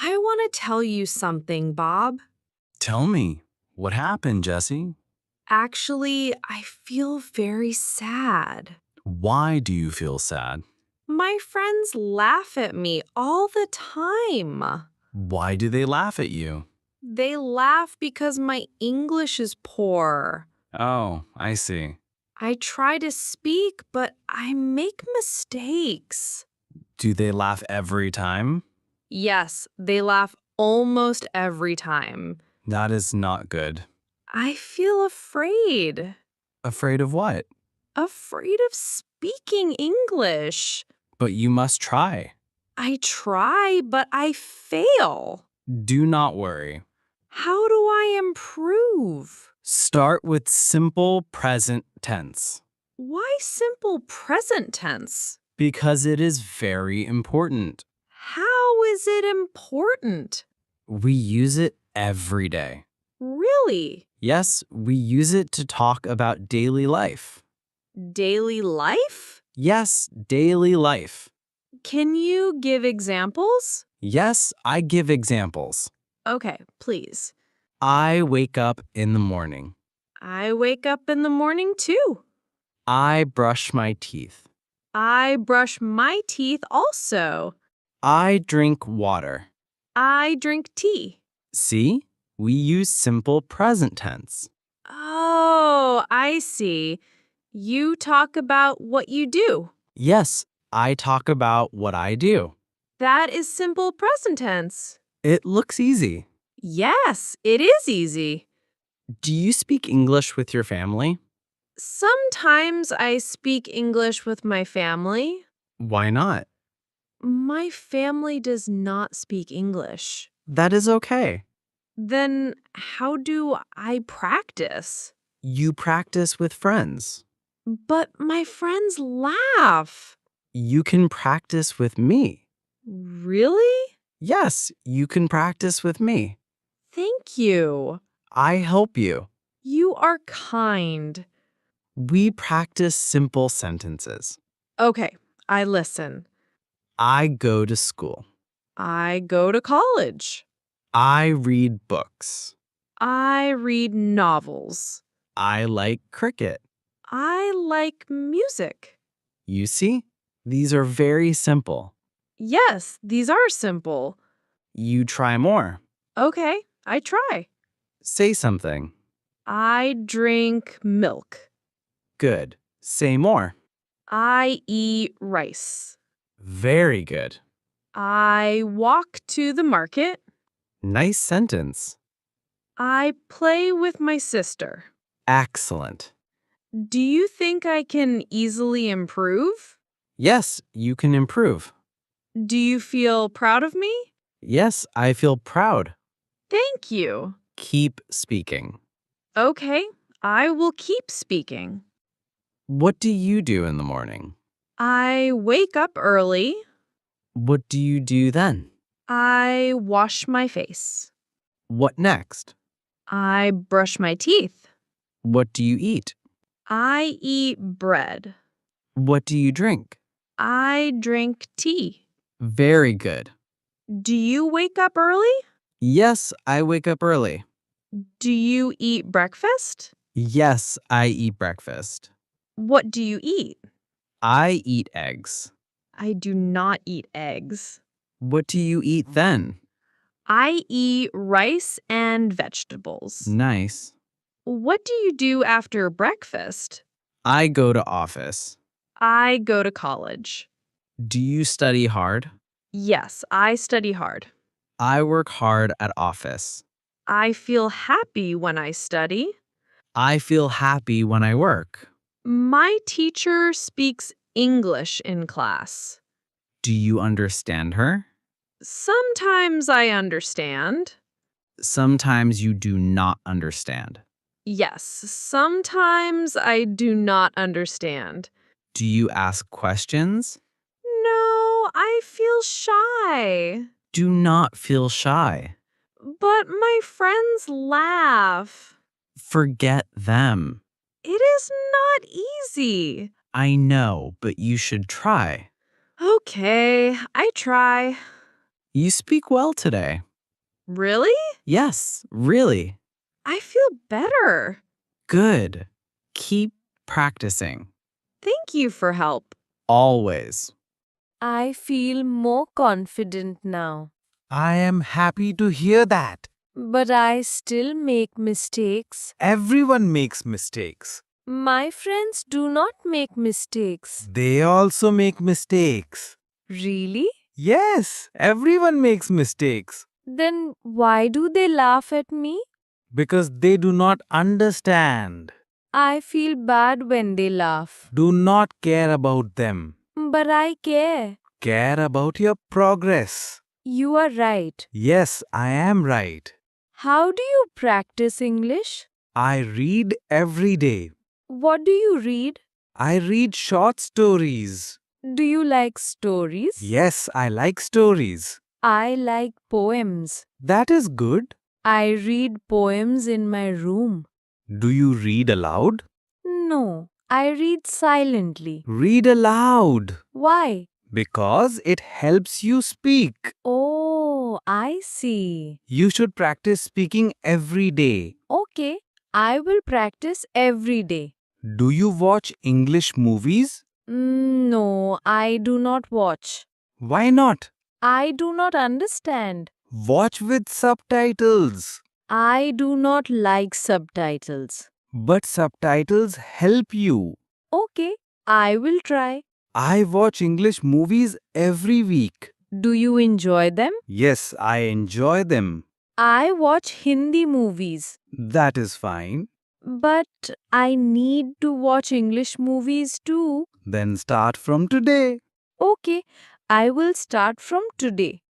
I want to tell you something, Bob. Tell me, what happened, Jesse? Actually, I feel very sad. Why do you feel sad? My friends laugh at me all the time. Why do they laugh at you? They laugh because my English is poor. Oh, I see. I try to speak, but I make mistakes. Do they laugh every time? Yes, they laugh almost every time. That is not good. I feel afraid. Afraid of what? Afraid of speaking English. But you must try. I try, but I fail. Do not worry. How do I improve? Start with simple present tense Why simple present tense? because it is very important. How is it important? We use it every day. Really? Yes, we use it to talk about daily life. Daily life? Yes, daily life. Can you give examples? Yes, I give examples. Okay, please. I wake up in the morning. I wake up in the morning too. I brush my teeth. I brush my teeth also. I drink water. I drink tea. See? We use simple present tense. Oh, I see. You talk about what you do. Yes, I talk about what I do. That is simple present tense. It looks easy. Yes, it is easy. Do you speak English with your family? Sometimes I speak English with my family. Why not? My family does not speak English. That is okay. Then how do I practice? You practice with friends. But my friends laugh. You can practice with me. Really? Yes, you can practice with me. Thank you. I help you. You are kind. We practice simple sentences. Okay, I listen. I go to school. I go to college. I read books. I read novels. I like cricket. I like music. You see, these are very simple. Yes, these are simple. You try more. Okay, I try. Say something. I drink milk. Good. Say more. I eat rice. Very good. I walk to the market. Nice sentence. I play with my sister. Excellent. Do you think I can easily improve? Yes, you can improve. Do you feel proud of me? Yes, I feel proud. Thank you. Keep speaking. Okay, I will keep speaking. What do you do in the morning? I wake up early. What do you do then? I wash my face. What next? I brush my teeth. What do you eat? I eat bread. What do you drink? I drink tea. Very good. Do you wake up early? Yes, I wake up early. Do you eat breakfast? Yes, I eat breakfast. What do you eat? I eat eggs. I do not eat eggs. What do you eat then? I eat rice and vegetables. Nice. What do you do after breakfast? I go to office. I go to college. Do you study hard? Yes, I study hard. I work hard at office. I feel happy when I study. I feel happy when I work. My teacher speaks English in class. Do you understand her? Sometimes I understand. Sometimes you do not understand. Yes, sometimes I do not understand. Do you ask questions? No, I feel shy. Do not feel shy. But my friends laugh. Forget them. It is not easy. I know, but you should try. Okay, I try. You speak well today. Really? Yes, really. I feel better. Good. Keep practicing. Thank you for help. Always. I feel more confident now. I am happy to hear that. But I still make mistakes. Everyone makes mistakes. My friends do not make mistakes. They also make mistakes. Really? Yes, everyone makes mistakes Then why do they laugh at me? because they do not understand. I feel bad when they laugh. Do not care about them. But I care. Care about your progress. You are right. Yes, I am right. How do you practice English? I read every day. What do you read? I read short stories. Do you like stories? Yes, I like stories. I like poems. That is good. I read poems in my room. Do you read aloud? No, I read silently. Read aloud Why? because it helps you speak. Oh, I see. You should practice speaking every day. Okay, I will practice every day. Do you watch English movies? No, I do not watch. Why not? I do not understand. Watch with subtitles. I do not like subtitles. But subtitles help you. Okay, I will try. I watch English movies every week. Do you enjoy them? Yes, I enjoy them. I watch Hindi movies. That is fine. But I need to watch English movies too. Then start from today. Okay, I will start from today.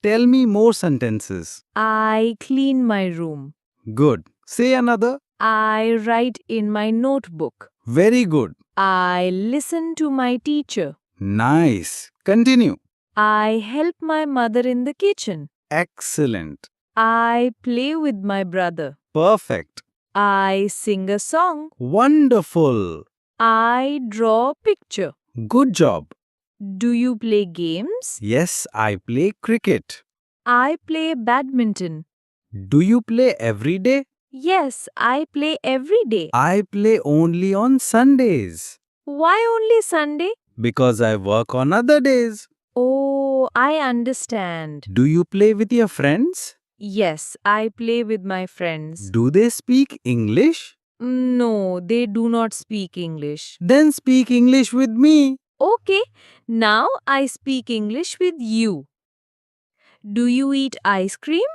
Tell me more sentences. I clean my room. Good. Say another. I write in my notebook. Very good. I listen to my teacher. Nice. Continue. I help my mother in the kitchen. Excellent. I play with my brother. Perfect. I sing a song. Wonderful. I draw a picture. Good job. Do you play games? Yes, I play cricket. I play badminton. Do you play every day? Yes, I play every day. I play only on Sundays Why only Sunday? because I work on other days. Oh, I understand. Do you play with your friends? Yes, I play with my friends. Do they speak English? No, they do not speak English. Then speak English with me. Okay, now I speak English with you. Do you eat ice cream?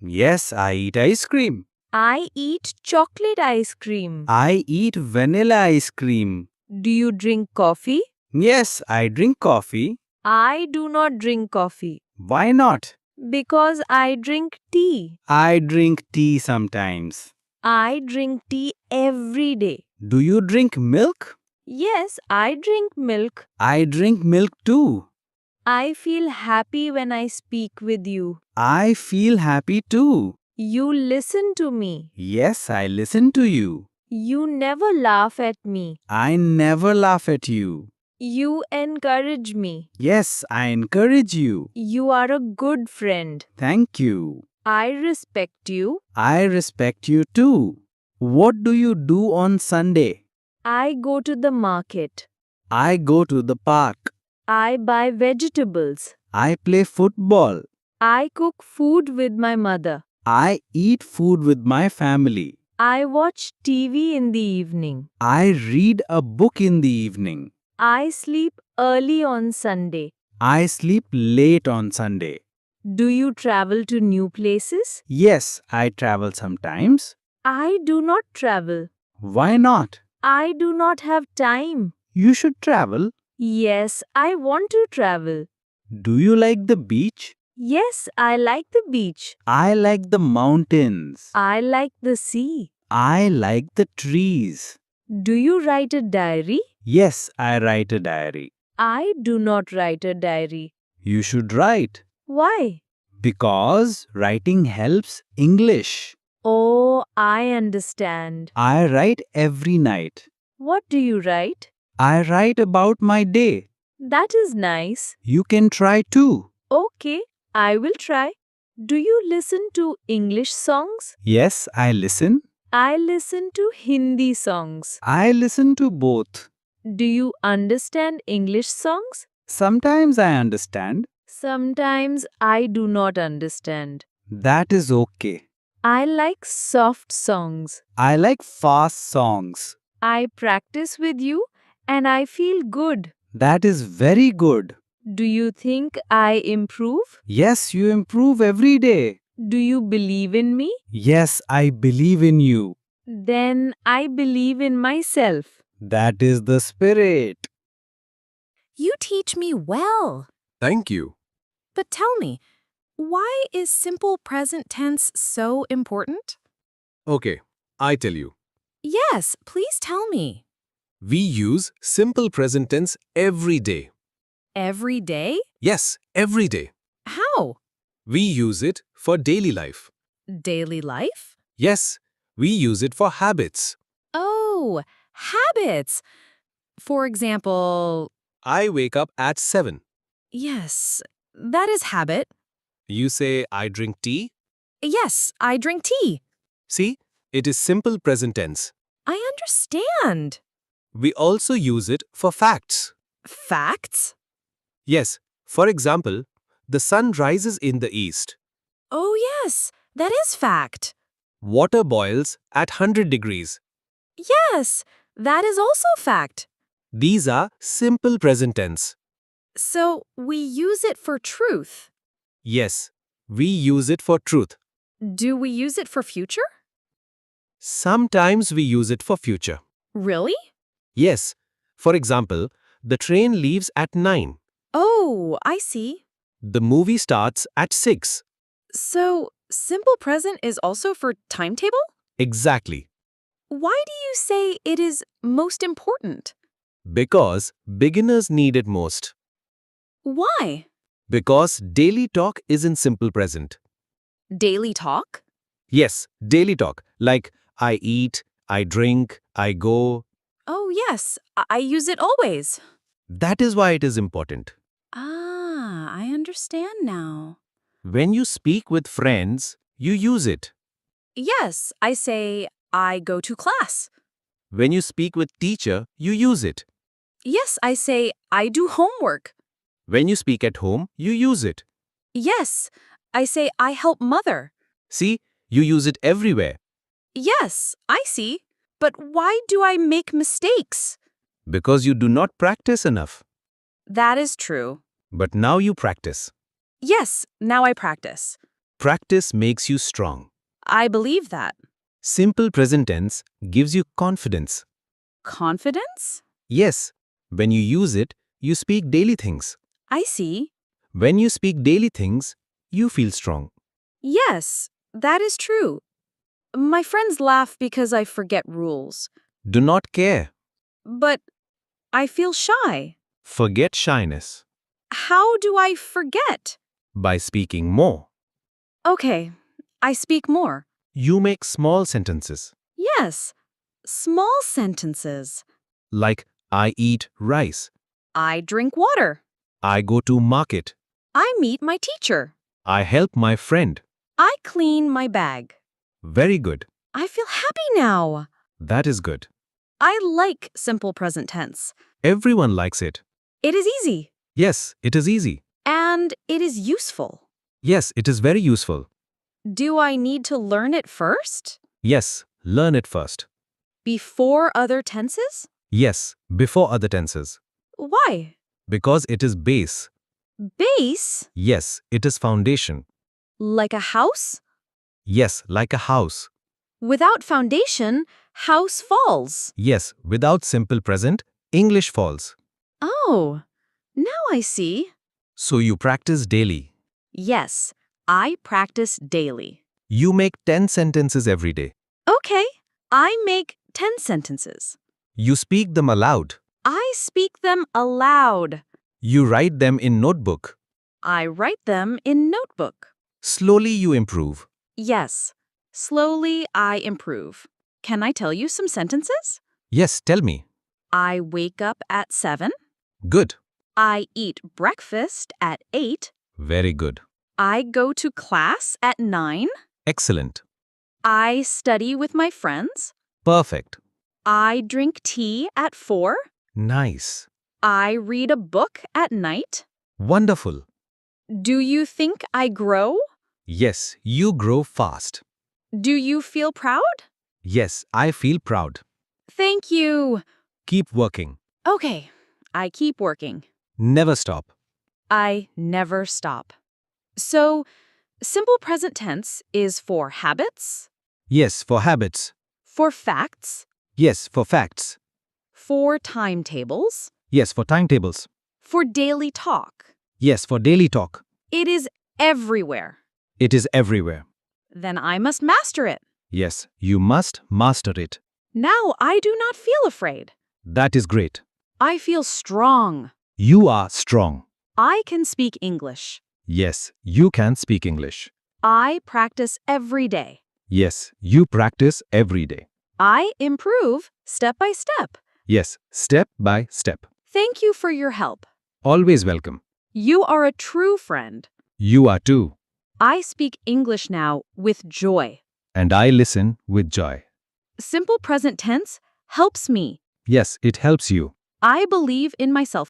Yes, I eat ice cream. I eat chocolate ice cream. I eat vanilla ice cream. Do you drink coffee? Yes, I drink coffee. I do not drink coffee Why not? because I drink tea. I drink tea sometimes. I drink tea every day. Do you drink milk? Yes, I drink milk. I drink milk too. I feel happy when I speak with you. I feel happy too. You listen to me. Yes, I listen to you. You never laugh at me. I never laugh at you. You encourage me. Yes, I encourage you. You are a good friend. Thank you. I respect you. I respect you too. What do you do on Sunday? I go to the market. I go to the park. I buy vegetables. I play football. I cook food with my mother. I eat food with my family. I watch TV in the evening. I read a book in the evening. I sleep early on Sunday. I sleep late on Sunday. Do you travel to new places? Yes, I travel sometimes. I do not travel. Why not? I do not have time. You should travel. Yes, I want to travel. Do you like the beach? Yes, I like the beach. I like the mountains. I like the sea. I like the trees. Do you write a diary? Yes, I write a diary. I do not write a diary. You should write. Why? Because writing helps English. Oh, I understand. I write every night. What do you write? I write about my day. That is nice. You can try too. Okay, I will try. Do you listen to English songs? Yes, I listen. I listen to Hindi songs. I listen to both. Do you understand English songs? Sometimes I understand. Sometimes I do not understand. That is okay. I like soft songs. I like fast songs. I practice with you and I feel good. That is very good. Do you think I improve? Yes, you improve every day. Do you believe in me? Yes, I believe in you. Then I believe in myself. That is the spirit. You teach me well. Thank you. But tell me, why is simple present tense so important? Okay, I tell you. Yes, please tell me. We use simple present tense every day. Every day? Yes, every day. How? We use it for daily life. Daily life? Yes, we use it for habits. Oh, habits. For example, I wake up at 7. yes, that is habit. You say, I drink tea. Yes, I drink tea. See, it is simple present tense. I understand. We also use it for facts. Facts? Yes, for example, the sun rises in the east. Oh, yes, that is fact. Water boils at 100 degrees. Yes, that is also fact. These are simple present tense. So we use it for truth. Yes, we use it for truth. Do we use it for future? Sometimes we use it for future. Really? Yes, for example, the train leaves at 9. Oh, I see. The movie starts at 6. So simple present is also for timetable? Exactly. Why do you say it is most important? Because beginners need it most. Why? Because daily talk is in simple present. Daily talk? Yes, daily talk, like I eat, I drink, I go. Oh, yes, I use it always. That is why it is important. Ah, I understand now. When you speak with friends, you use it. Yes, I say, I go to class. When you speak with teacher, you use it. Yes, I say, I do homework. When you speak at home, you use it. Yes, I say, I help mother. See, you use it everywhere. Yes, I see. But why do I make mistakes? Because you do not practice enough. That is true. But now you practice. Yes, now I practice. Practice makes you strong. I believe that. Simple present tense gives you confidence. Confidence? Yes, when you use it, you speak daily things. I see. When you speak daily things, you feel strong. Yes, that is true. My friends laugh because I forget rules. Do not care. But I feel shy. Forget shyness How do I forget? by speaking more. Okay, I speak more. You make small sentences Yes, small sentences. like I eat rice. I drink water. I go to market. I meet my teacher. I help my friend. I clean my bag. Very good. I feel happy now. That is good. I like simple present tense. Everyone likes it. It is easy. Yes, it is easy. And it is useful. Yes, it is very useful. Do I need to learn it first? Yes, learn it first. Before other tenses? Yes, before other tenses. Why? Because it is base. Base? Yes, it is foundation. Like a house? Yes, like a house. Without foundation, house falls. Yes, without simple present, English falls. Oh, now I see. So you practice daily. Yes, I practice daily. You make 10 sentences every day. Okay, I make 10 sentences. You speak them aloud. I speak them aloud. You write them in notebook. I write them in notebook. Slowly you improve. Yes, slowly I improve. Can I tell you some sentences? Yes, tell me. I wake up at 7. Good. I eat breakfast at 8. Very good. I go to class at 9. Excellent. I study with my friends. Perfect. I drink tea at 4. Nice. I read a book at night. Wonderful. Do you think I grow? Yes, you grow fast. Do you feel proud? Yes, I feel proud. Thank you. Keep working. Okay, I keep working. Never stop. I never stop. So, simple present tense is for habits, Yes, for habits. for facts, Yes, for facts. for timetables, Yes, for timetables. for daily talk. Yes, for daily talk. It is everywhere. It is everywhere. Then I must master it. Yes, you must master it. Now I do not feel afraid. That is great. I feel strong. You are strong. I can speak English. Yes, you can speak English. I practice every day. Yes, you practice every day. I improve step by step. Yes, step by step. Thank you for your help. Always welcome. You are a true friend. You are too. I speak English now with joy. And I listen with joy. Simple present tense helps me. Yes, it helps you. I believe in myself.